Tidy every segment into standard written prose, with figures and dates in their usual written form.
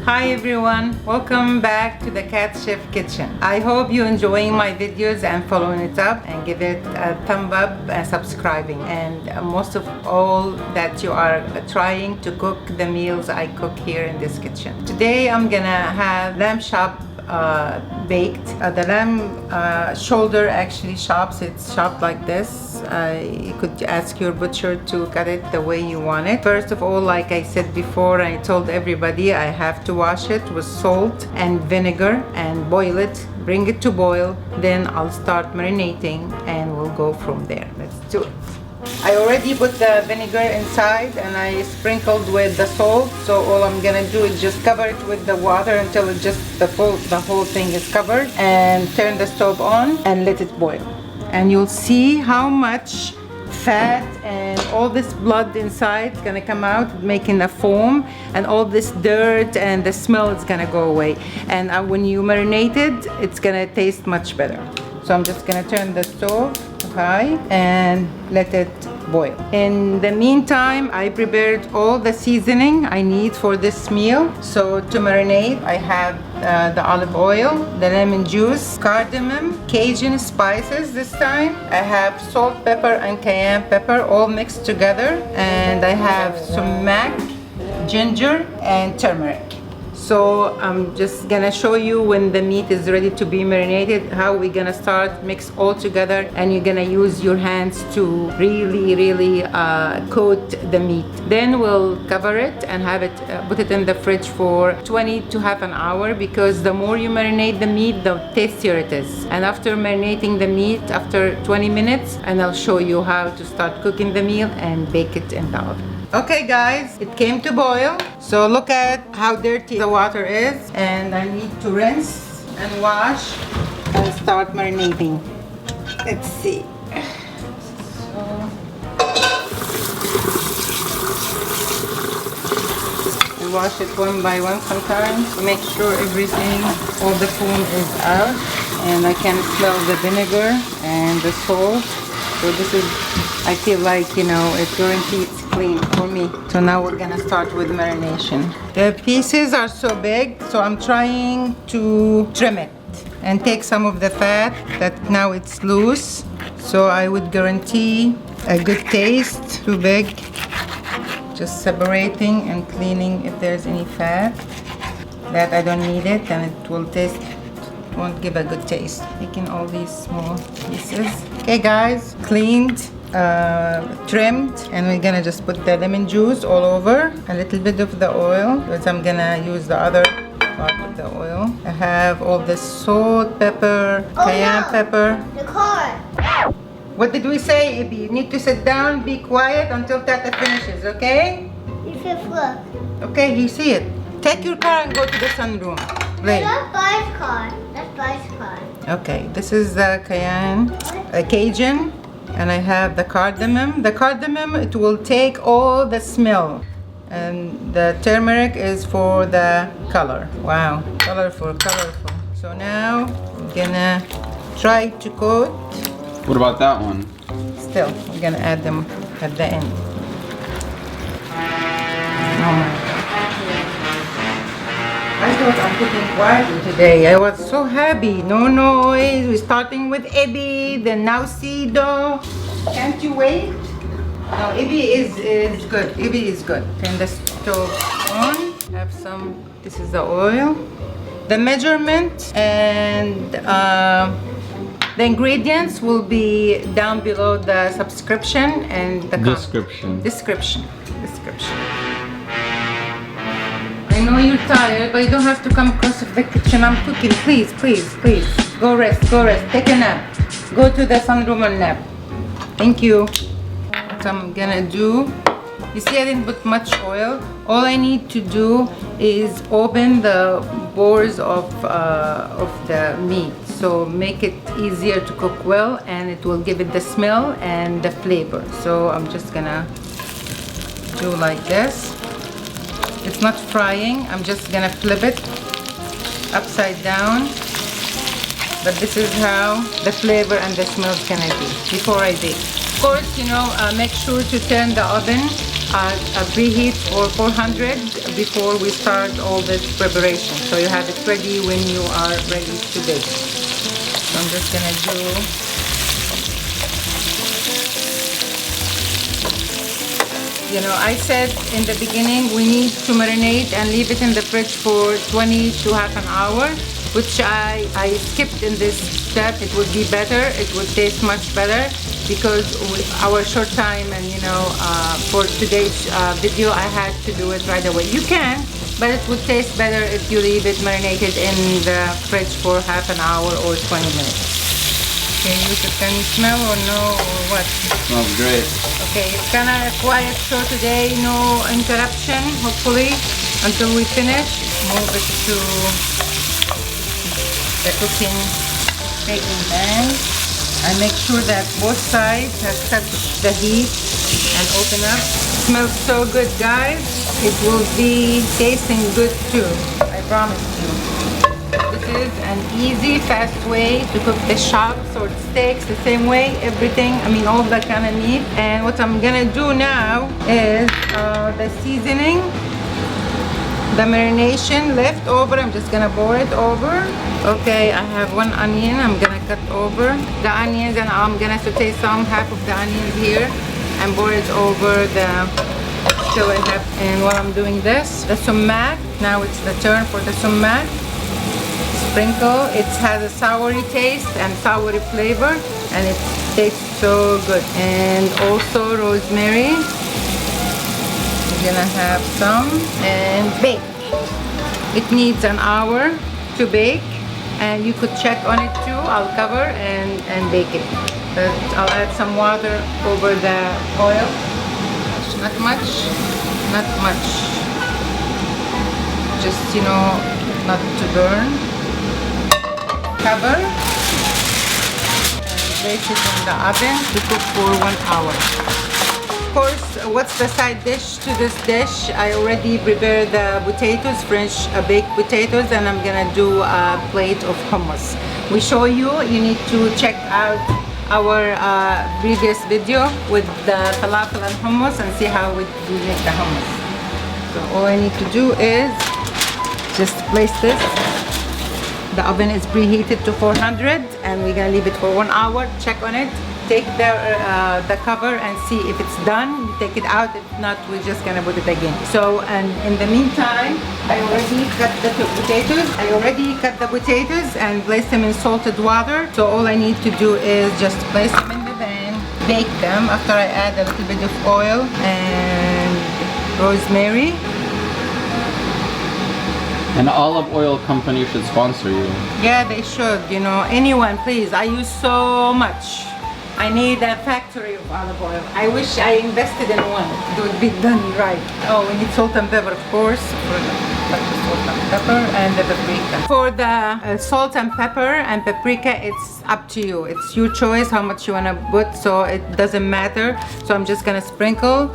Hi everyone, welcome back to the Cat Chef Kitchen. I hope you're enjoying my videos and following it up, and give it a thumb up and subscribing, and most of all that you are trying to cook the meals I cook here in this kitchen. Today I'm gonna have lamb chop baked. The lamb shoulder actually chops. It's chopped like this. You could ask your butcher to cut it the way you want it. First of all, like I said before, I told everybody I have to wash it with salt and vinegar and boil it, bring it to boil, then I'll start marinating and we'll go from there. Let's do it. I already put the vinegar inside and I sprinkled with the salt, so all I'm gonna do is just cover it with the water until it just the whole thing is covered, and turn the stove on and let it boil. And you'll see how much fat and all this blood inside is gonna come out, making a foam, and all this dirt and the smell is gonna go away. And when you marinate it, it's gonna taste much better. So I'm just gonna turn the stove high and let it boil. In the meantime, I prepared all the seasoning I need for this meal. So to marinate, I have the olive oil, the lemon juice, cardamom, Cajon spices this time. I have salt, pepper, and cayenne pepper all mixed together. And I have sumac, ginger, and turmeric. So I'm just gonna show you when the meat is ready to be marinated, how we're gonna start mix all together, and you're gonna use your hands to really coat the meat. Then we'll cover it and have it put it in the fridge for 20 to half an hour, because the more you marinate the meat, the tastier it is. And after marinating the meat, after 20 minutes, and I'll show you how to start cooking the meal and bake it in the oven. Okay guys, it came to boil. So look at how dirty the water is, and I need to rinse and wash and start marinating. Let's see. So I wash it one by one sometimes to make sure everything, all the foam is out, and I can smell the vinegar and the salt. So this is, I feel like, you know, it guarantees clean for me. So now we're gonna start with marination. The pieces are so big, so I'm trying to trim it and take some of the fat that now it's loose. So I would guarantee a good taste. Too big. Just separating and cleaning if there's any fat. That I don't need it, and it will taste, won't give a good taste. Taking all these small pieces. Okay guys, cleaned, trimmed, and we're gonna just put the lemon juice all over, a little bit of the oil, because I'm gonna use the other part of the oil. I have all the salt, pepper, cayenne pepper. The car. What did we say, Ibi? You need to sit down, be quiet until Tata finishes, okay? You can look. Okay, you see it. Take your car and go to the sunroom. Play. That's Buzz car. That's Buzz car. Okay, this is the cayenne, Cajon, and I have the cardamom. The cardamom, it will take all the smell, and the turmeric is for the color. Wow, colorful. So now we're gonna try to coat. What about that one? Still, we're gonna add them at the end. Oh my God. I thought I'm cooking quietly today. I was so happy. No noise. We're starting with Ibi, then now Sido. Can't you wait? No, Ibi is good. Ibi is good. Turn the stove on. Have some. This is the oil. The measurement and the ingredients will be down below the subscription and the description. I know you're tired, but you don't have to come across of the kitchen. I'm cooking. Please. Go rest. Take a nap. Go to the sunroom and nap. Thank you. What I'm gonna do, you see I didn't put much oil. All I need to do is open the pores of the meat. So make it easier to cook well, and it will give it the smell and the flavor. So I'm just gonna do like this. It's not frying, I'm just gonna flip it upside down. But this is how the flavor and the smell is gonna be before I bake. Of course, you know, make sure to turn the oven preheat for 400 before we start all this preparation. So you have it ready when you are ready to bake. So I'm just gonna do I said in the beginning we need to marinate and leave it in the fridge for 20 to half an hour, which I skipped in this step. It would be better, it would taste much better, because our short time and for today's video I had to do it right away. You can, but it would taste better if you leave it marinated in the fridge for half an hour or 20 minutes. Okay, Yusuf, can you smell or no, or what? Smells great. Okay, it's kind of a quiet show today, no interruption, hopefully, until we finish. Move it to the baking pan. I make sure that both sides have touched the heat and open up. It smells so good, guys. It will be tasting good too, I promise you. This is an easy, fast way to cook the chops or steaks the same way, everything, all the kind of meat. And what I'm gonna do now is the seasoning, the marination left over, I'm just gonna pour it over. Okay, I have one onion, I'm gonna cut over the onions, and I'm gonna saute half of the onions here and pour it over the till I have. And while I'm doing this, the sumac, now it's the turn for the sumac. Sprinkle. It has a soury taste and soury flavor, and it tastes so good. And also rosemary. We're gonna have some and bake. It needs an hour to bake, and you could check on it too. I'll cover and bake it. But I'll add some water over the oil. Not much, not much. Just not to burn. Cover and place it in the oven to cook for 1 hour. Of course, what's the side dish to this dish? I already prepared the potatoes, French baked potatoes, and I'm gonna do a plate of hummus. We show you need to check out our previous video with the falafel and hummus and see how we make the hummus. So all I need to do is just place this. The oven is preheated to 400, and we're gonna leave it for 1 hour. Check on it. Take the cover and see if it's done. Take it out. If not, we're just gonna put it again. So, and in the meantime, I already cut the potatoes and place them in salted water. So all I need to do is just place them in the pan, bake them after I add a little bit of oil and rosemary. An olive oil company should sponsor you. Yeah, they should, anyone, please. I use so much. I need a factory of olive oil. I wish I invested in one. It would be done right. Oh, we need salt and pepper, of course. Salt and pepper and the paprika. For the salt and pepper and paprika, it's up to you. It's your choice how much you want to put, so it doesn't matter. So I'm just gonna sprinkle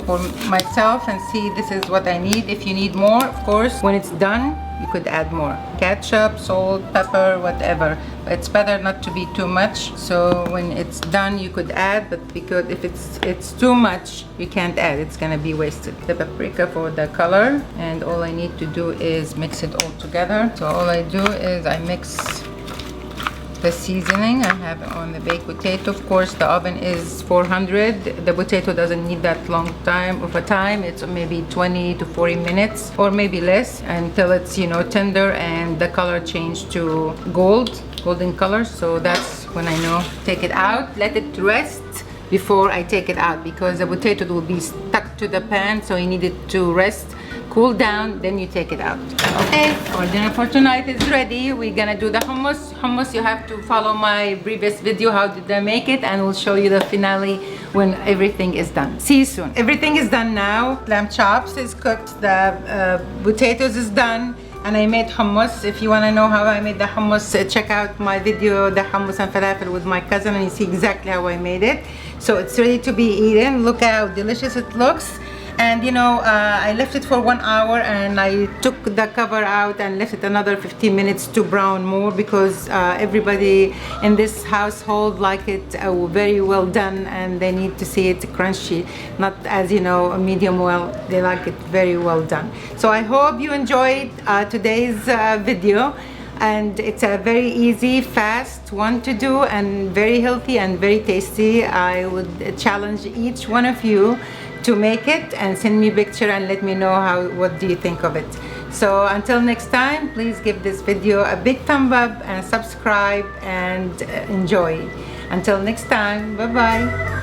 for myself and see this is what I need. If you need more, of course, when it's done, you could add more. Ketchup, salt, pepper, whatever. It's better not to be too much. So when it's done, you could add, but because if it's too much, you can't add. It's gonna be wasted. The paprika for the color, and all I need to do is mix it all together. So all I do is I mix the seasoning I have on the baked potato. Of course, the oven is 400. The potato doesn't need that long time of a time. It's maybe 20 to 40 minutes or maybe less until it's tender and the color change to golden color. So that's when I know. Take it out, let it rest before I take it out, because the potato will be stuck to the pan, so you need it to rest, cool down, then you take it out. Okay, our dinner for tonight is ready. We're gonna do the hummus. Hummus, you have to follow my previous video, how did I make it, and we'll show you the finale when everything is done. See you soon. Everything is done now. Lamb chops is cooked, the potatoes is done, and I made hummus. If you want to know how I made the hummus, check out my video, the hummus and falafel with my cousin, and you see exactly how I made it. So it's ready to be eaten. Look how delicious it looks. And you know, I left it for 1 hour and I took the cover out and left it another 15 minutes to brown more, because everybody in this household like it very well done, and they need to see it crunchy, not as you know medium well. They like it very well done. So I hope you enjoyed today's video, and it's a very easy, fast one to do, and very healthy and very tasty. I would challenge each one of you to make it and send me a picture and let me know what do you think of it. So until next time, please give this video a big thumb up and subscribe and enjoy. Until next time, bye bye.